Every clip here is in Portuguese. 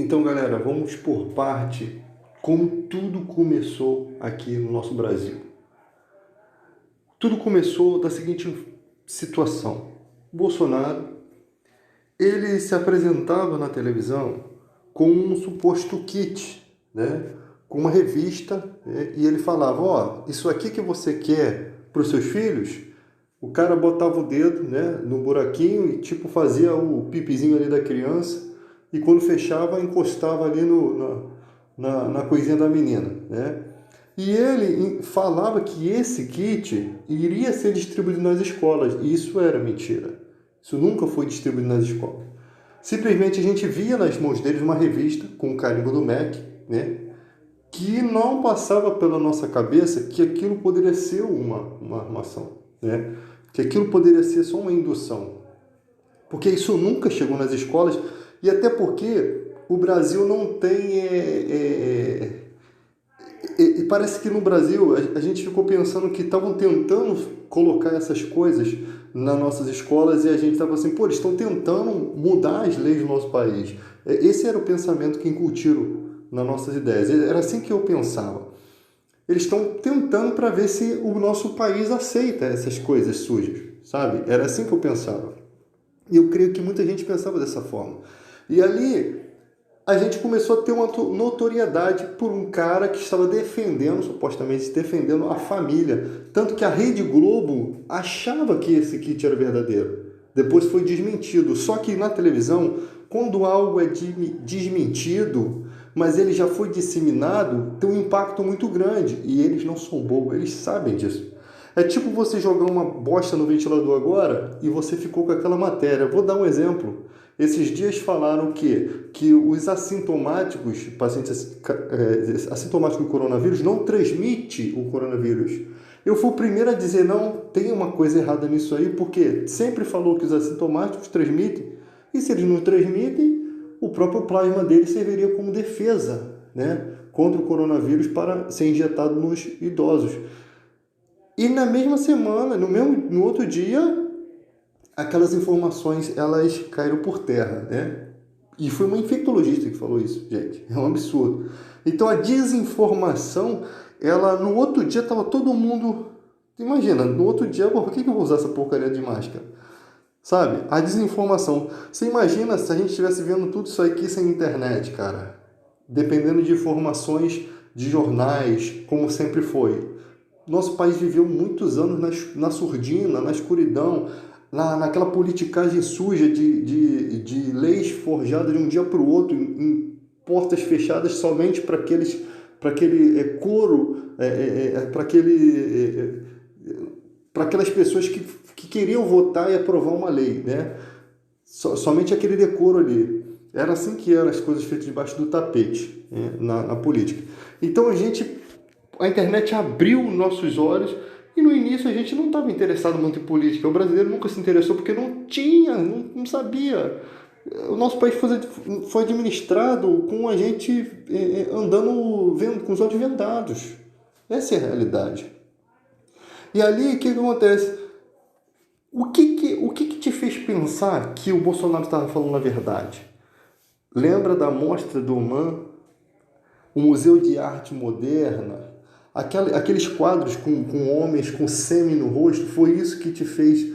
Então, galera, vamos por parte como tudo começou aqui no nosso Brasil. Tudo começou da seguinte situação. Bolsonaro, ele se apresentava na televisão com um suposto kit, né? Com uma revista, né? E ele falava, ó, isso aqui que você quer para os seus filhos, o cara botava o dedo, né, no buraquinho e tipo fazia o pipizinho ali da criança e quando fechava encostava ali na coisinha da menina, né? E ele falava que esse kit iria ser distribuído nas escolas, e isso era mentira. Isso nunca foi distribuído nas escolas. Simplesmente a gente via nas mãos deles uma revista com o carimbo do MEC, né? Que não passava pela nossa cabeça que aquilo poderia ser uma armação, né? Que aquilo poderia ser só uma indução. Porque isso nunca chegou nas escolas, e até porque o Brasil não tem... E parece que no Brasil a gente ficou pensando que estavam tentando colocar essas coisas nas nossas escolas e a gente estava assim, pô, eles estão tentando mudar as leis do nosso país. Esse era o pensamento que incutiram nas nossas ideias. Era assim que eu pensava. Eles estão tentando para ver se o nosso país aceita essas coisas sujas, sabe? Era assim que eu pensava. E eu creio que muita gente pensava dessa forma. E ali a gente começou a ter uma notoriedade por um cara que estava defendendo, supostamente defendendo a família. Tanto que a Rede Globo achava que esse kit era verdadeiro. Depois foi desmentido. Só que na televisão, quando algo é desmentido, mas ele já foi disseminado, tem um impacto muito grande. E eles não são bobos, eles sabem disso. É tipo você jogar uma bosta no ventilador agora e você ficou com aquela matéria. Vou dar um exemplo. Esses dias falaram que os assintomáticos, pacientes assintomáticos do coronavírus, não transmite o coronavírus. Eu fui o primeiro a dizer, não, tem uma coisa errada nisso aí, porque sempre falou que os assintomáticos transmitem, e se eles não transmitem, o próprio plasma deles serviria como defesa, né, contra o coronavírus para ser injetado nos idosos. E na mesma semana, no outro dia, aquelas informações elas caíram por terra, né? E foi uma infectologista que falou isso, gente. É um absurdo. Então a desinformação, ela no outro dia estava todo mundo... Imagina, no outro dia, por que eu vou usar essa porcaria de máscara? Sabe? A desinformação. Você imagina se a gente estivesse vendo tudo isso aqui sem internet, cara? Dependendo de informações de jornais, como sempre foi. Nosso país viveu muitos anos na surdina, na escuridão, naquela politicagem suja de leis forjadas de um dia para o outro, em portas fechadas somente para aquele coro, para aquelas pessoas que queriam votar e aprovar uma lei, né? Somente aquele decoro ali. Era assim que eram as coisas feitas debaixo do tapete, né? na política. Então a internet abriu nossos olhos e no início a gente não estava interessado muito em política. O brasileiro nunca se interessou porque não sabia. O nosso país foi administrado com a gente andando com os olhos vendados. Essa é a realidade. E ali, o que acontece? O que te fez pensar que o Bolsonaro estava falando a verdade? Lembra da mostra do MAN, o Museu de Arte Moderna? Aqueles quadros com homens com sêmen no rosto, foi isso que te fez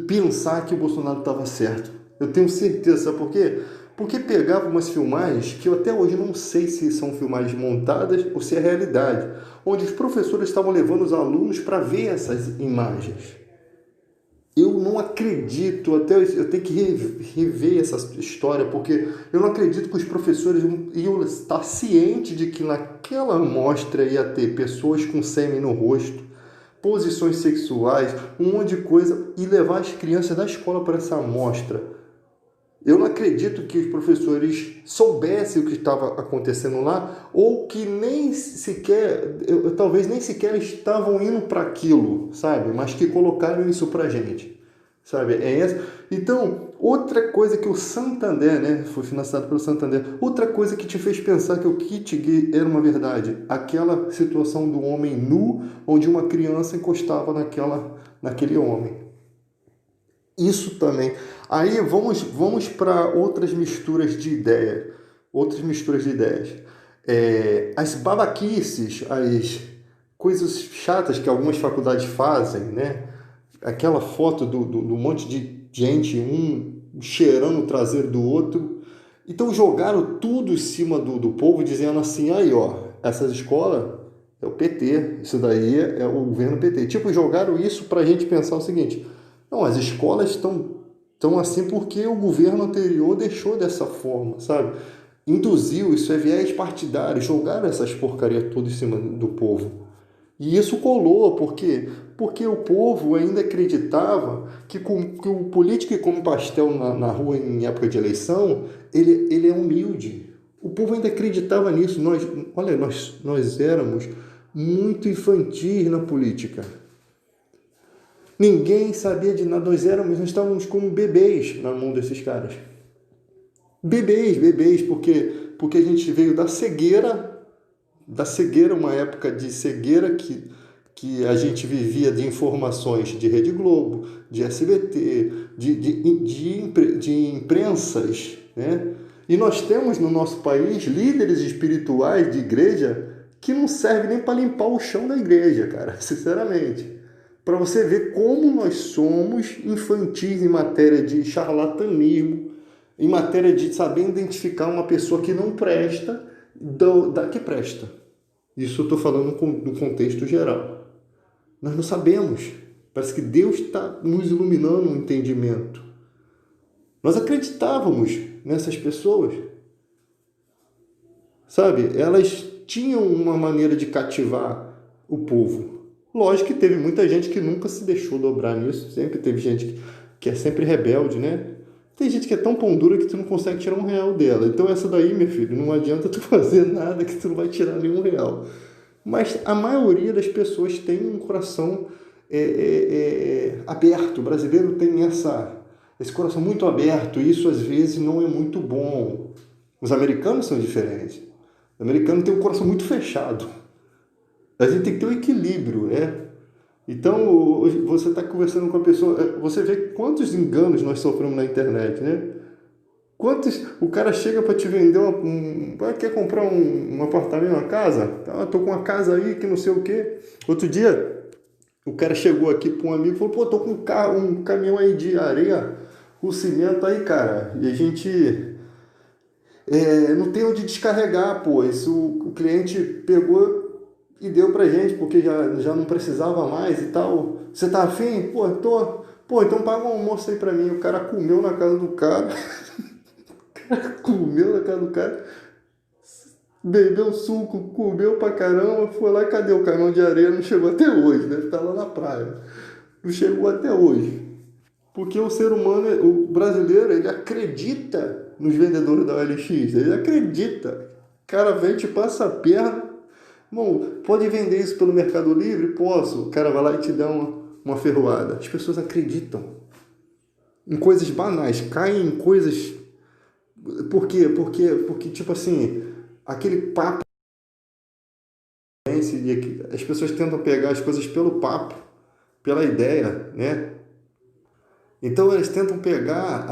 pensar que o Bolsonaro estava certo. Eu tenho certeza, sabe por quê? Porque pegava umas filmagens que eu até hoje não sei se são filmagens montadas ou se é realidade, onde os professores estavam levando os alunos para ver essas imagens. Eu não acredito, até eu tenho que rever essa história, porque eu não acredito que os professores iam estar cientes de que naquela amostra ia ter pessoas com sêmen no rosto, posições sexuais, um monte de coisa, e levar as crianças da escola para essa amostra. Eu não acredito que os professores soubessem o que estava acontecendo lá, ou que nem sequer, talvez nem sequer estavam indo para aquilo, sabe? Mas que colocaram isso para a gente, sabe? É essa. Então, outra coisa que o Santander, né? Foi financiado pelo Santander. Outra coisa que te fez pensar que o kit gay era uma verdade, aquela situação do homem nu, onde uma criança encostava naquele homem. Isso também. Aí vamos para outras misturas de ideia. outras misturas de ideias. As babaquices, as coisas chatas que algumas faculdades fazem, né? Aquela foto do monte de gente, um cheirando o traseiro do outro. Então jogaram tudo em cima do povo, dizendo assim, aí ó, essas escolas é o PT, isso daí é o governo PT. Tipo, jogaram isso para a gente pensar o seguinte, não, as escolas estão assim porque o governo anterior deixou dessa forma, sabe? Induziu, isso é viés partidário, jogaram essas porcarias tudo em cima do povo. E isso colou, por quê? Porque o povo ainda acreditava que o político que come pastel na rua em época de eleição, ele é humilde. O povo ainda acreditava nisso. Olha, nós éramos muito infantis na política. Ninguém sabia de nada, nós estávamos como bebês na mão desses caras. Bebês, porque a gente veio da cegueira, uma época de cegueira que a gente vivia de informações de Rede Globo, de SBT, de imprensas, né? E nós temos no nosso país líderes espirituais de igreja que não servem nem para limpar o chão da igreja, cara, sinceramente. Para você ver como nós somos infantis em matéria de charlatanismo, em matéria de saber identificar uma pessoa que não presta da que presta. Isso eu estou falando no contexto geral. Nós não sabemos. Parece que Deus está nos iluminando um entendimento. Nós acreditávamos nessas pessoas. Sabe? Elas tinham uma maneira de cativar o povo. Lógico que teve muita gente que nunca se deixou dobrar nisso. Sempre teve gente que é sempre rebelde, né? Tem gente que é tão pão dura que tu não consegue tirar R$1 dela. Então essa daí, meu filho, não adianta tu fazer nada que tu não vai tirar nenhum real. Mas a maioria das pessoas tem um coração aberto. O brasileiro tem esse coração muito aberto e isso às vezes não é muito bom. Os americanos são diferentes. O americano tem um coração muito fechado. A gente tem que ter um equilíbrio, né? Então, você está conversando com a pessoa, você vê quantos enganos nós sofremos na internet, né? O cara chega para te vender quer comprar um apartamento, uma casa? Tô com uma casa aí que não sei o quê. Outro dia, o cara chegou aqui para um amigo e falou, tô com um caminhão aí de areia, com cimento aí, cara. E a gente não tem onde descarregar, pô. Isso o cliente pegou e deu pra gente, porque já não precisava mais e tal. Você tá afim? Pô, tô. Pô, então paga um almoço aí pra mim. O cara comeu na casa do cara. Bebeu suco, comeu pra caramba, foi lá, cadê o caminhão de areia? Não chegou até hoje, deve estar lá na praia. Não chegou até hoje. Porque o ser humano, o brasileiro, ele acredita nos vendedores da OLX, ele acredita. O cara vem, te passa a perna. Bom, pode vender isso pelo Mercado Livre? Posso. O cara vai lá e te dá uma ferroada. As pessoas acreditam em coisas banais, caem em coisas... Por quê? Porque tipo assim, aquele papo... As pessoas tentam pegar as coisas pelo papo, pela ideia, né? Então eles tentam pegar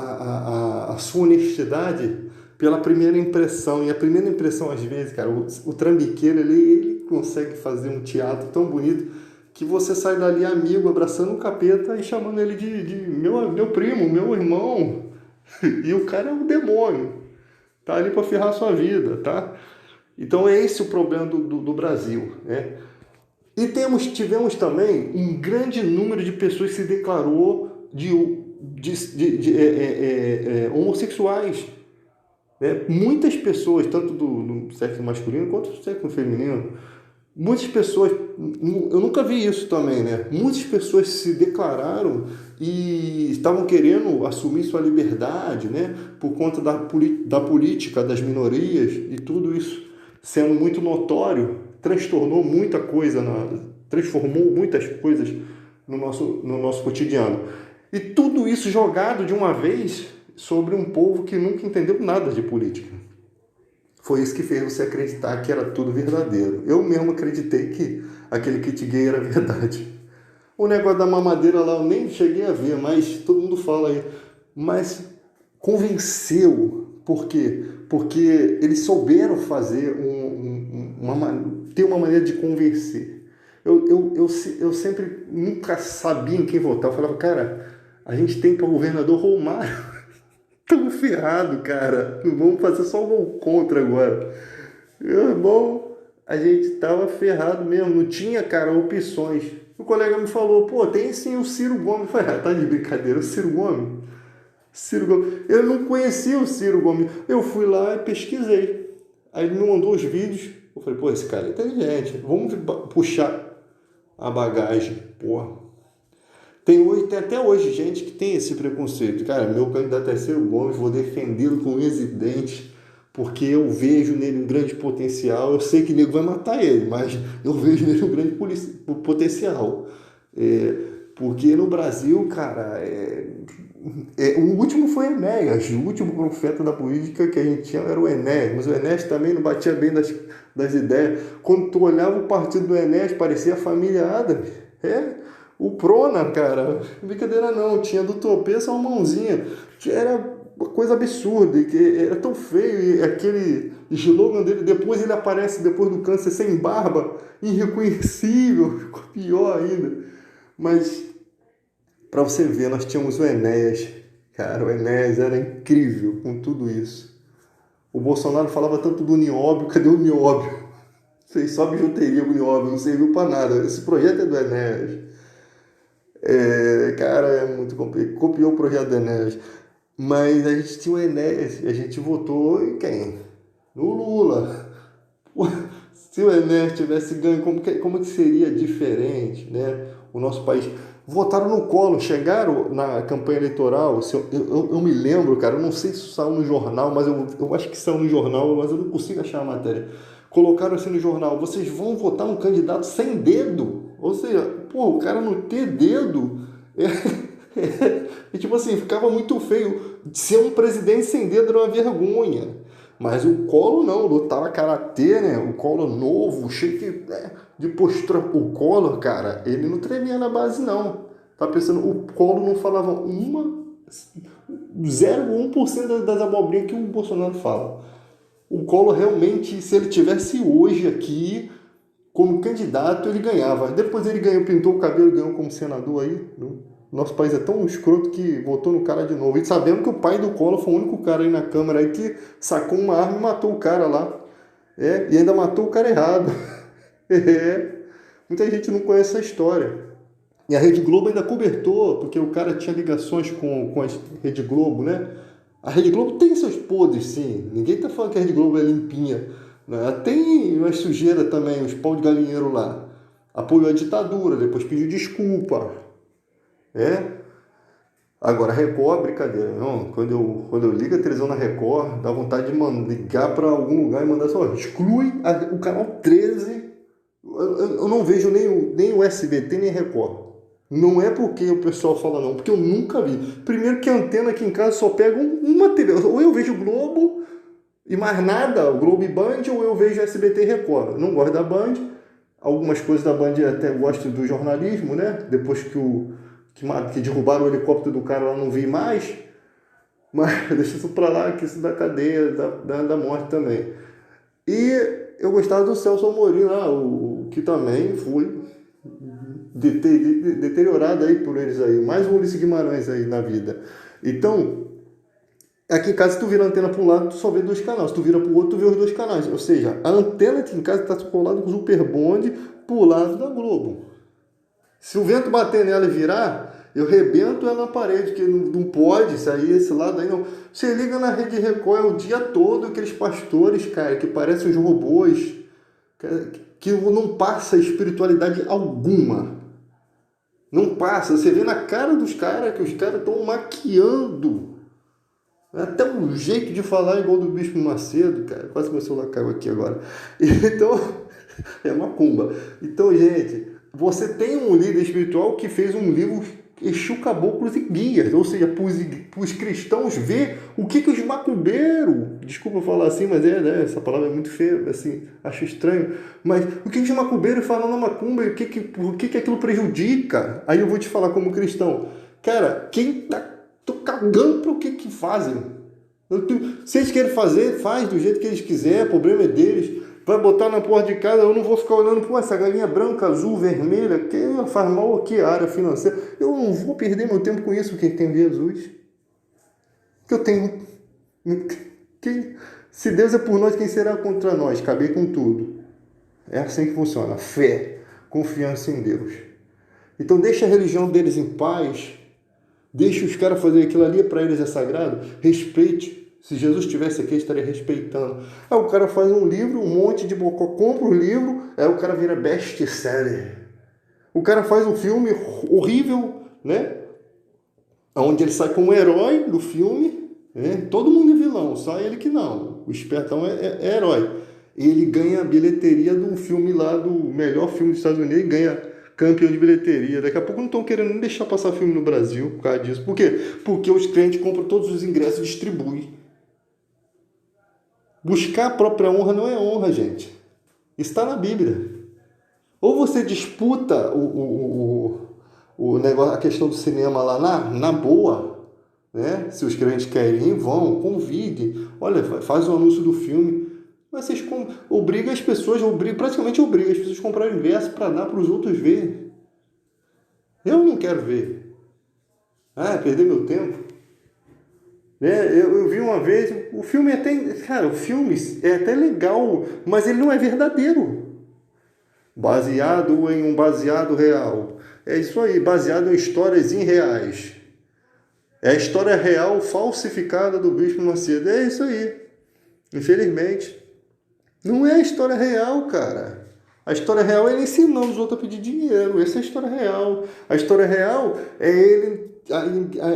a sua honestidade pela primeira impressão. E a primeira impressão, às vezes, cara, o trambiqueiro, ele consegue fazer um teatro tão bonito que você sai dali amigo, abraçando o capeta e chamando ele de meu primo, meu irmão. E o cara é um demônio. Tá ali para ferrar a sua vida, tá? Então é esse o problema do Brasil, né? E tivemos também um grande número de pessoas que se declarou homossexuais, né? Muitas pessoas, tanto do sexo masculino quanto do sexo feminino, muitas pessoas, eu nunca vi isso também, né? Muitas pessoas se declararam e estavam querendo assumir sua liberdade, né? Por conta da política das minorias e tudo isso sendo muito notório, transformou muitas coisas no nosso cotidiano. E tudo isso jogado de uma vez sobre um povo que nunca entendeu nada de política. Foi isso que fez você acreditar que era tudo verdadeiro. Eu mesmo acreditei que aquele kit gay era verdade. O negócio da mamadeira lá eu nem cheguei a ver, mas todo mundo fala aí. Mas convenceu, Por quê? Porque eles souberam fazer ter uma maneira de convencer. Eu sempre nunca sabia em quem votar. Eu falava, cara, a gente tem para governador Romário. Estamos ferrados, cara. Não vamos fazer só um gol contra agora. Meu irmão, a gente tava ferrado mesmo. Não tinha, cara, opções. O colega me falou, pô, tem sim o Ciro Gomes. Eu falei, ah, tá de brincadeira, o Ciro Gomes? Ciro Gomes. Eu não conhecia o Ciro Gomes. Eu fui lá e pesquisei. Aí ele me mandou os vídeos. Eu falei, pô, esse cara é inteligente. Vamos puxar a bagagem. Porra. Tem até hoje gente que tem esse preconceito. Cara, meu candidato é Ciro Gomes, vou defendê-lo com unhas e dentes, porque eu vejo nele um grande potencial. Eu sei que o nego vai matar ele, mas eu vejo nele um grande potencial. Porque no Brasil, cara, o último foi Enéas. O último profeta da política que a gente tinha era o Enéas. Mas o Enéas também não batia bem das ideias. Quando tu olhava o partido do Enéas, parecia a família Adams. O Prona, cara, brincadeira não, tinha do tropeço a uma mãozinha. Era uma coisa absurda, que era tão feio, e aquele slogan dele, depois ele aparece depois do câncer sem barba, irreconhecível, ficou pior ainda. Mas, para você ver, nós tínhamos o Enéas. Cara, o Enéas era incrível com tudo isso. O Bolsonaro falava tanto do nióbio, cadê o nióbio? Fez só bijuteria com o nióbio, não serviu para nada. Esse projeto é do Enéas. Cara, é muito complicado. Copiou o projeto do Enéas. Mas a gente tinha o Enéas, a gente votou em quem? No Lula. Se o Enéas tivesse ganho, como que seria diferente, né? O nosso país. Votaram no Collor, chegaram na campanha eleitoral. Eu me lembro, cara, eu não sei se saiu no jornal, mas eu acho que saiu no jornal, mas eu não consigo achar a matéria. Colocaram assim no jornal: vocês vão votar um candidato sem dedo. Ou seja, pô, o cara não ter dedo. E tipo assim, ficava muito feio. Ser um presidente sem dedo era uma vergonha. Mas o Collor não, lutava karatê, né? O Collor novo, cheio de postura. O Collor, cara, ele não tremia na base, não. Tá pensando, o Collor não falava 0,1% das abobrinhas que o Bolsonaro fala. O Collor realmente, se ele tivesse hoje aqui como candidato, ele ganhava. Depois ele ganhou, pintou o cabelo e ganhou como senador aí. Nosso país é tão escroto que votou no cara de novo. E sabemos que o pai do Collor foi o único cara aí na Câmara aí que sacou uma arma e matou o cara lá. E ainda matou o cara errado. Muita gente não conhece essa história. E a Rede Globo ainda cobertou, porque o cara tinha ligações com a Rede Globo, né? A Rede Globo tem seus podres, sim. Ninguém tá falando que a Rede Globo é limpinha. Né? Tem umas sujeiras também, os pau de galinheiro lá. Apoiou a ditadura, depois pediu desculpa. Agora, Record, brincadeira. Não, quando eu ligo a televisão na Record, dá vontade de ligar para algum lugar e mandar só, exclui o canal 13. Eu não vejo nem o SBT, nem Record. Não é porque o pessoal fala não, porque eu nunca vi. Primeiro que a antena aqui em casa só pega uma TV. Ou eu vejo Globo e mais nada, o Globo e Band, ou eu vejo SBT e Record. Eu não gosto da Band. Algumas coisas da Band até gosto do jornalismo, né? Depois que derrubaram o helicóptero do cara, eu não vi mais. Mas deixa isso pra lá, que isso da cadeia, da morte também. E eu gostava do Celso Amorim lá, o que também foi deteriorado aí por eles aí. Mais um Ulisses Guimarães aí na vida. Então, aqui em casa, se tu vira a antena para um lado, tu só vê 2 canais. Se tu vira para o outro, tu vê os 2 canais. Ou seja, a antena aqui em casa está colada com o Super Bond pro lado da Globo. Se o vento bater nela e virar, eu rebento ela na parede, que não pode sair esse lado aí, não. Você liga na Rede Record, é o dia todo aqueles pastores, cara, que parecem os robôs, que não passa espiritualidade alguma. Não passa. Você vê na cara dos caras que os caras estão maquiando. Até um jeito de falar igual do Bispo Macedo, cara. Quase meu celular caiu aqui agora. Então, é macumba. Então, gente, você tem um líder espiritual que fez um livro Exu, Caboclos e Guias, ou seja, para os cristãos ver o que os macumbeiros, desculpa falar assim, mas né, essa palavra é muito feia, assim, acho estranho, mas o que os macumbeiros falam na macumba e o que aquilo prejudica. Aí eu vou te falar como cristão, cara, quem tá tô cagando para o que fazem. Se eles querem fazer, faz do jeito que eles quiserem, o problema é deles. Vai botar na porta de casa, eu não vou ficar olhando, pô, essa galinha branca, azul, vermelha, que faz mal aqui a área financeira. Eu não vou perder meu tempo com isso, porque tem Jesus. Que eu tenho. Se Deus é por nós, quem será contra nós? Acabei com tudo. É assim que funciona. Fé, confiança em Deus. Então deixa a religião deles em paz. Deixa os caras fazer aquilo ali, para eles é sagrado. Respeite. Se Jesus estivesse aqui, eu estaria respeitando. Aí o cara faz um livro, um monte de bocó, compra o livro, aí o cara vira best-seller. O cara faz um filme horrível, né? Onde ele sai como herói do filme, né? Todo mundo é vilão, só ele que não. O espertão é herói. Ele ganha a bilheteria do filme lá, do melhor filme dos Estados Unidos, e ganha campeão de bilheteria. Daqui a pouco não estão querendo nem deixar passar filme no Brasil por causa disso. Por quê? Porque os clientes compram todos os ingressos e distribuem. Buscar a própria honra não é honra, gente. Está na Bíblia. Ou você disputa o negócio, a questão do cinema lá na boa, né? Se os crentes querem ir, vão, convide. Olha, faz o anúncio do filme. Mas vocês obrigam as pessoas, praticamente obrigam as pessoas a comprar ingresso para dar para os outros ver. Eu não quero ver. Perder meu tempo. Eu vi uma vez, o filme o filme é até legal, mas ele não é verdadeiro. Baseado em um baseado real. É isso aí, baseado em histórias irreais. É a história real falsificada do Bispo Macedo. É isso aí. Infelizmente. Não é a história real, cara. A história real é ele ensinando os outros a pedir dinheiro. Essa é a história real. A história real é ele...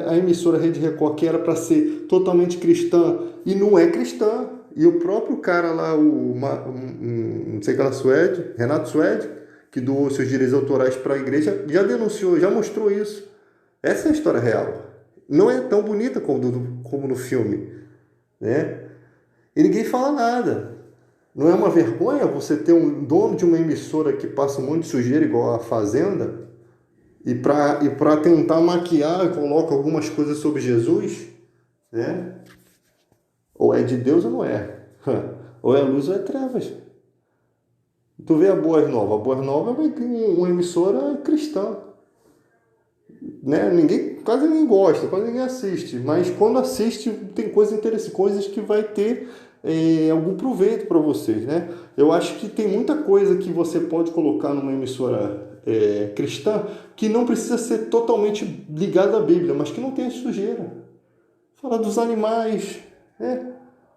A emissora Rede Record, que era para ser totalmente cristã, e não é cristã. E o próprio cara lá, não sei que era Suede, Renato Suede, que doou seus direitos autorais para a igreja, já denunciou, já mostrou isso. Essa é a história real. Não é tão bonita como no filme, né? E ninguém fala nada. Não é uma vergonha você ter um dono de uma emissora que passa um monte de sujeira igual a Fazenda, e para tentar maquiar, coloca algumas coisas sobre Jesus, né? Ou é de Deus ou não é. Ou é luz ou é trevas. Tu vê a Boas Novas. A Boas Novas é uma emissora cristã, né? Quase ninguém gosta, quase ninguém assiste. Mas quando assiste, tem coisas interessantes, coisas que vai ter algum proveito para vocês, né? Eu acho que tem muita coisa que você pode colocar numa emissora cristã que não precisa ser totalmente ligada à Bíblia, mas que não tenha sujeira. Fala dos animais, né?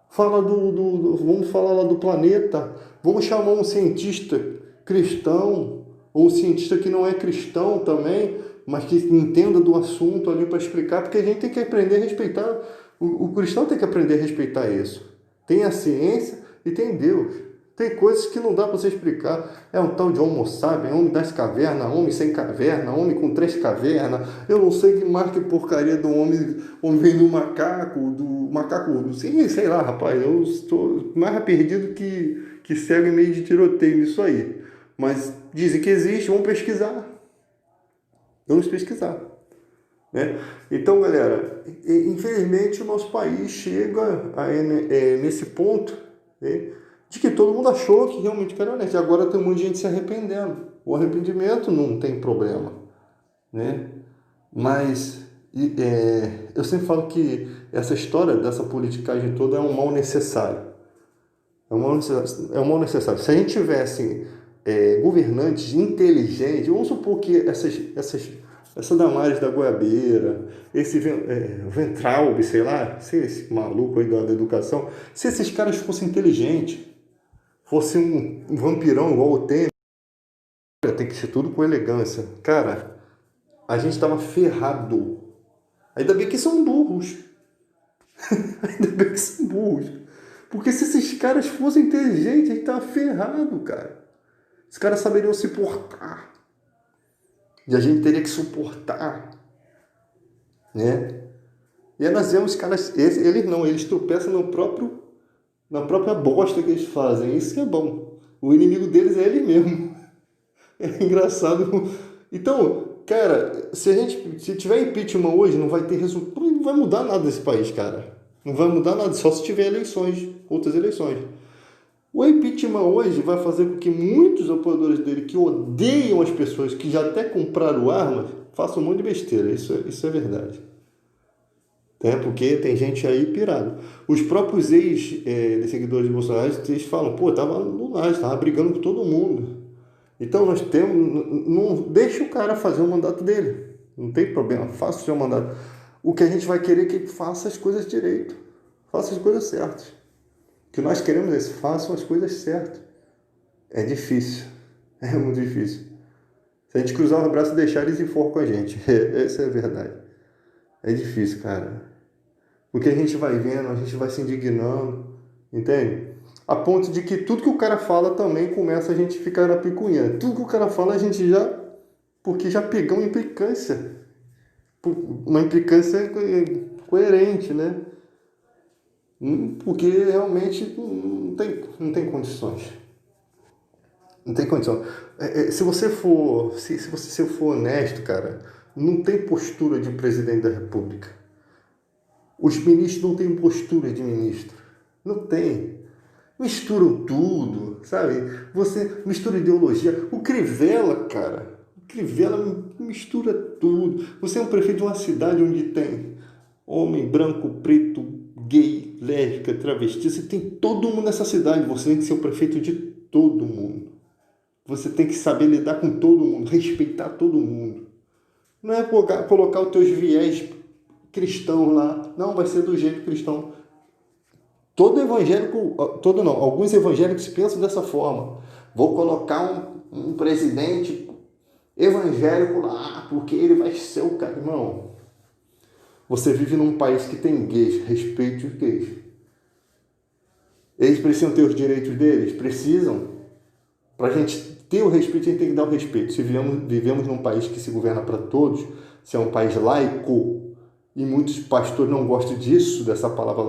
Fala vamos falar lá do planeta, vamos chamar um cientista cristão, ou um cientista que não é cristão também, mas que entenda do assunto ali para explicar, porque a gente tem que aprender a respeitar, o cristão tem que aprender a respeitar isso. Tem a ciência e tem Deus. Tem coisas que não dá para você explicar. É um tal de homo sapiens, homem das cavernas, homem sem caverna, homem com 3 cavernas. Eu não sei que marca porcaria do homem vem do macaco, sei lá, rapaz. Eu estou mais perdido que cego em meio de tiroteio nisso aí. Mas dizem que existe, vamos pesquisar. Vamos pesquisar. Né? Então, galera, infelizmente o nosso país chega nesse ponto, né, de que todo mundo achou que realmente era honesto. E agora tem um monte de gente se arrependendo. O arrependimento não tem problema, né? Mas eu sempre falo que essa história dessa politicagem toda é um mal necessário. É um mal necessário. Se a gente tivesse governantes inteligentes, vamos supor que essa Damares da Goiabeira, esse Ventralbe, sei lá, esse maluco aí da educação, se esses caras fossem inteligentes, fosse um vampirão igual o Temer, tem que ser tudo com elegância. Cara, a gente estava ferrado. Ainda bem que são burros. Ainda bem que são burros. Porque se esses caras fossem inteligentes, a gente estava ferrado, cara. Os caras saberiam se portar. E a gente teria que suportar. Né? E aí nós vemos caras, eles tropeçam na própria bosta que eles fazem. Isso que é bom. O inimigo deles é ele mesmo. É engraçado. Então, cara, se tiver impeachment hoje, não vai ter resultado, não vai mudar nada desse país, cara. Não vai mudar nada, só se tiver eleições, outras eleições. O impeachment hoje vai fazer com que muitos apoiadores dele que odeiam as pessoas, que já até compraram armas, façam um monte de besteira. Isso é verdade. Porque tem gente aí pirado. Os próprios seguidores de Bolsonaro, eles falam, pô, tava no Laje, tava brigando com todo mundo. Então nós temos, não deixa o cara fazer o mandato dele. Não tem problema, faça o seu mandato. O que a gente vai querer é que ele faça as coisas direito. Faça as coisas certas. O que nós queremos é isso, façam as coisas certas. É difícil. É muito difícil. Se a gente cruzar os braços e deixar, eles enforcam a gente. Essa é a verdade. É difícil, cara. Porque a gente vai vendo, a gente vai se indignando, entende? A ponto de que tudo que o cara fala também começa a gente ficar na picuinha. Tudo que o cara fala a gente já... Porque já pegou uma implicância. Uma implicância coerente, né? Porque realmente não tem condições. Não tem condição. Se você for honesto, cara, não tem postura de presidente da República. Os ministros não têm postura de ministro. Não tem. Misturam tudo, sabe? Você mistura ideologia. O Crivella, cara. O Crivella mistura tudo. Você é um prefeito de uma cidade onde tem homem, branco, preto, gay, lésbica, travesti. Você tem todo mundo nessa cidade. Você tem que ser o prefeito de todo mundo. Você tem que saber lidar com todo mundo, respeitar todo mundo. Não é colocar os teus viés cristãos lá. Não, vai ser do jeito cristão. Todo evangélico, todo não, alguns evangélicos pensam dessa forma. Vou colocar um presidente evangélico lá, porque ele vai ser o cara. Irmão, você vive num país que tem gays, respeite os gays. Eles precisam ter os direitos deles? Precisam. Para a gente ter o respeito, a gente tem que dar o respeito. Se vivemos num país que se governa para todos, se é um país laico, e muitos pastores não gostam disso, dessa palavra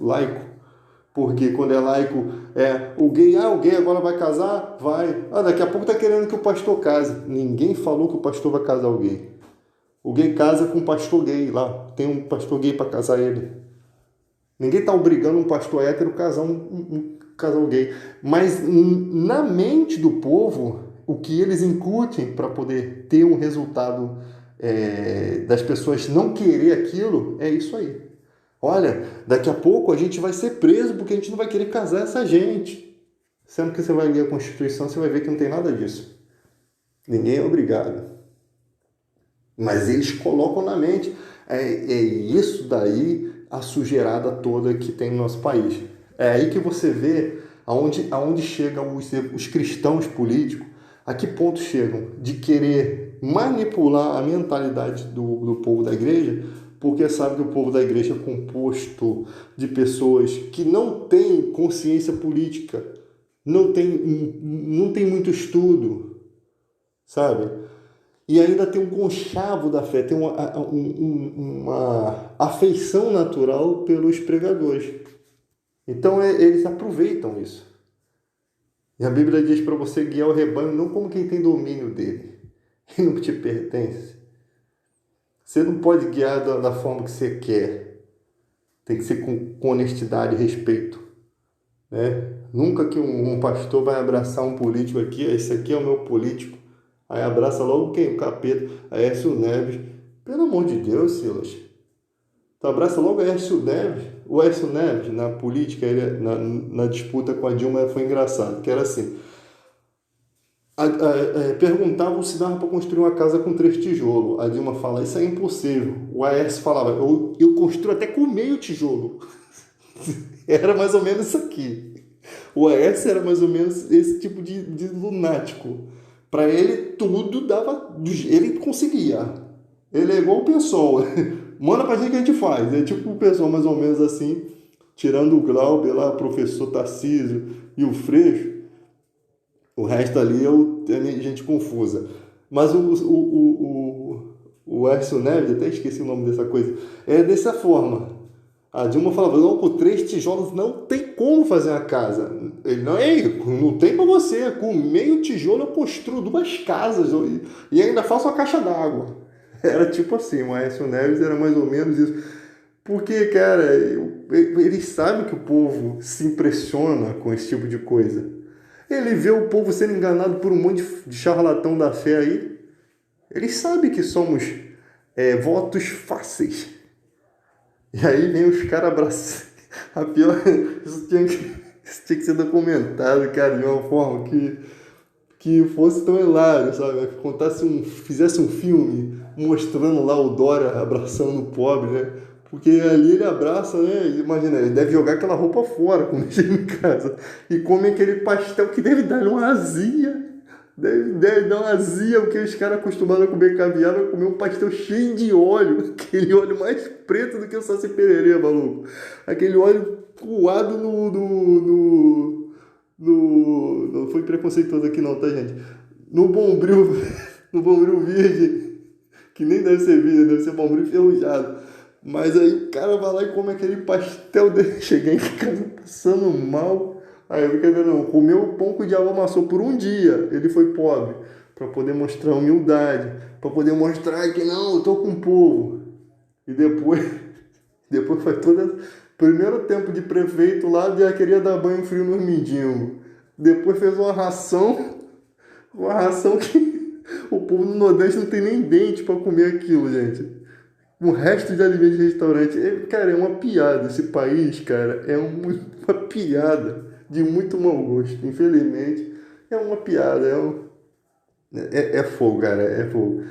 laico, porque quando é laico, o gay agora vai casar? Vai. Daqui a pouco tá querendo que o pastor case. Ninguém falou que o pastor vai casar o gay. O gay casa com um pastor gay lá. Tem um pastor gay para casar ele. Ninguém tá obrigando um pastor hétero a casar um casal gay. Mas na mente do povo, o que eles incutem para poder ter um resultado das pessoas não querer aquilo, é isso aí. Olha, daqui a pouco a gente vai ser preso porque a gente não vai querer casar essa gente. Sendo que você vai ler a Constituição, você vai ver que não tem nada disso. Ninguém é obrigado. Mas eles colocam na mente. É isso daí a sujeirada toda que tem no nosso país. É aí que você vê aonde chegam os cristãos políticos, a que ponto chegam de querer manipular a mentalidade do povo da igreja, porque sabe que o povo da igreja é composto de pessoas que não têm consciência política, não tem muito estudo, sabe? E ainda tem um conchavo da fé, tem uma afeição natural pelos pregadores. Então eles aproveitam isso. E a Bíblia diz para você guiar o rebanho não como quem tem domínio dele, e não te pertence. Você não pode guiar da forma que você quer. Tem que ser com honestidade e respeito. Né? Nunca que um pastor vai abraçar um político aqui, esse aqui é o meu político. Aí abraça logo quem? O capeta. Aécio Neves. Pelo amor de Deus, Silas. Tu abraça logo Aécio Neves. O Aécio Neves, na política, na disputa com a Dilma, foi engraçado. Que era assim. Perguntavam se dava para construir uma casa com 3 tijolos. A Dilma fala, isso é impossível. O Aécio falava, eu construo até com meio tijolo. Era mais ou menos isso aqui. O Aécio era mais ou menos esse tipo de lunático. Para ele, tudo dava... Ele conseguia. Ele é igual o pessoal. Manda pra gente que a gente faz. É tipo o pessoal mais ou menos assim, tirando o Glauber lá, o professor Tarcísio e o Freixo. O resto ali é gente confusa. Mas o Aécio Neves, até esqueci o nome dessa coisa, é dessa forma. A Dilma falava, não, com 3 tijolos não tem como fazer uma casa. Ele, não tem pra você. Com meio tijolo eu construo 2 casas e ainda faço uma caixa d'água. Era tipo assim, o Aécio Neves era mais ou menos isso. Porque, cara, eles sabem que o povo se impressiona com esse tipo de coisa. Ele vê o povo sendo enganado por um monte de charlatão da fé aí. Eles sabem que somos votos fáceis. E aí vem os caras abraçando. A pior, isso tinha que ser documentado, cara, de uma forma que fosse tão hilário, sabe? Fizesse um filme mostrando lá o Dória abraçando o pobre, né? Porque ali ele abraça, né? Imagina, ele deve jogar aquela roupa fora quando chega em casa. E come aquele pastel que deve dar uma azia. Deve dar uma azia, porque os caras acostumados a comer caviar, vai comer um pastel cheio de óleo. Aquele óleo mais preto do que o Saci Pererê, maluco. Aquele óleo coado não foi preconceituoso aqui não, tá, gente? No Bombril, no Bombril virgem, que nem deve ser virgem, deve ser Bombril enferrujado. Mas aí o cara vai lá e come aquele pastel dele. Cheguei em casa passando mal. Aí brincadeira não, comeu o pão que o diabo amassou por um dia. Ele foi pobre, para poder mostrar humildade, para poder mostrar que não, eu tô com o povo. E depois foi todo primeiro tempo de prefeito lá, já queria dar banho frio nos mendigos. Depois fez uma ração que o povo no Nordeste não tem nem dente para comer aquilo, gente. O resto de alimentos de restaurante, cara, é uma piada. Esse país, cara, é uma piada de muito mau gosto. Infelizmente, é uma piada. É fogo, cara, é fogo.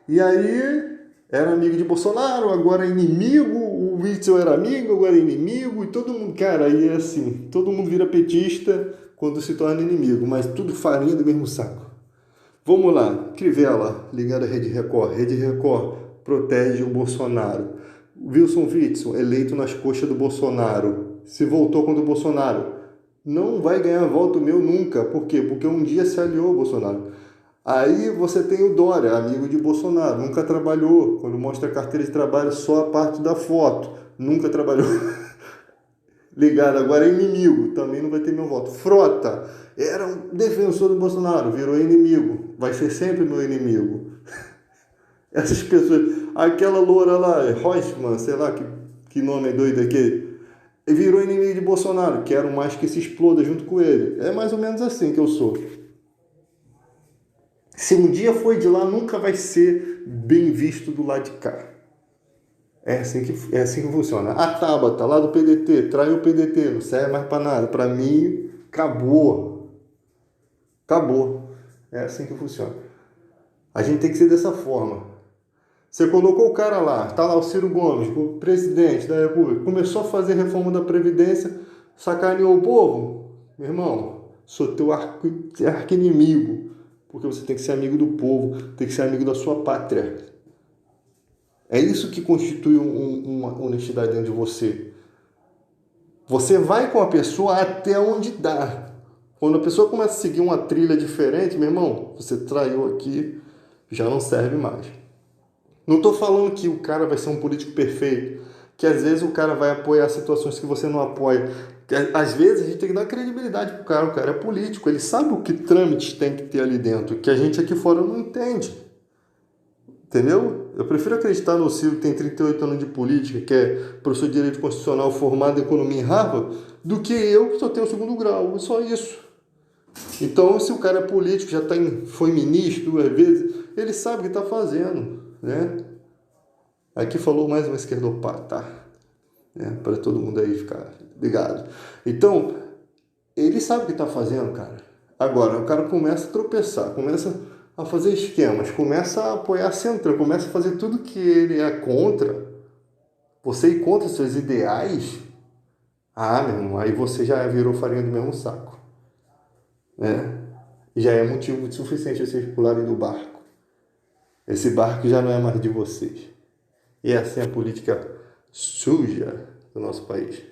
E aí, era amigo de Bolsonaro, agora é inimigo. O Witzel era amigo, agora é inimigo. E todo mundo, cara, aí é assim: todo mundo vira petista quando se torna inimigo, mas tudo farinha do mesmo saco. Vamos lá, Crivella, ligado à Rede Record. Rede Record protege o Bolsonaro. Wilson Witzel, eleito nas coxas do Bolsonaro. Se voltou contra o Bolsonaro. Não vai ganhar voto meu nunca. Por quê? Porque um dia se aliou ao Bolsonaro. Aí você tem o Dória, amigo de Bolsonaro. Nunca trabalhou. Quando mostra a carteira de trabalho, só a parte da foto. Nunca trabalhou. Ligado, agora é inimigo. Também não vai ter meu voto. Frota, era um defensor do Bolsonaro. Virou inimigo. Vai ser sempre meu inimigo. Essas pessoas, aquela loura lá, Reutemann, sei lá que nome é doido aqui, virou inimigo de Bolsonaro, quero mais que se exploda junto com ele. É mais ou menos assim que eu sou. Se um dia foi de lá, nunca vai ser bem visto do lado de cá. É assim que funciona. A Tabata, lá do PDT, traiu o PDT, não serve mais pra nada. Pra mim, acabou. Acabou. É assim que funciona. A gente tem que ser dessa forma. Você colocou o cara lá, tá lá o Ciro Gomes, o presidente da República, começou a fazer reforma da Previdência, sacaneou o povo. Meu irmão, sou teu arqui-inimigo, porque você tem que ser amigo do povo, tem que ser amigo da sua pátria. É isso que constitui uma honestidade dentro de você. Você vai com a pessoa até onde dá. Quando a pessoa começa a seguir uma trilha diferente, meu irmão, você traiu aqui, já não serve mais. Não estou falando que o cara vai ser um político perfeito, que às vezes o cara vai apoiar situações que você não apoia. Que, às vezes a gente tem que dar credibilidade pro cara, o cara é político, ele sabe o que trâmites tem que ter ali dentro, que a gente aqui fora não entende. Entendeu? Eu prefiro acreditar no Ciro, que tem 38 anos de política, que é professor de Direito Constitucional formado em Economia em Harvard, do que eu, que só tenho o segundo grau. É só isso. Então, se o cara é político, foi ministro 2 vezes, ele sabe o que está fazendo, né? Aqui falou mais uma esquerdopata, né? Para todo mundo aí ficar ligado. Então, ele sabe o que está fazendo, cara. Agora, o cara começa a tropeçar, começa a fazer esquemas, começa a apoiar a Centrão, começa a fazer tudo que ele é contra. Você ir contra seus ideais, meu irmão, aí você já virou farinha do mesmo saco, né? Já é motivo suficiente a vocês pularem do barco. Esse barco já não é mais de vocês. E essa é a política suja do nosso país.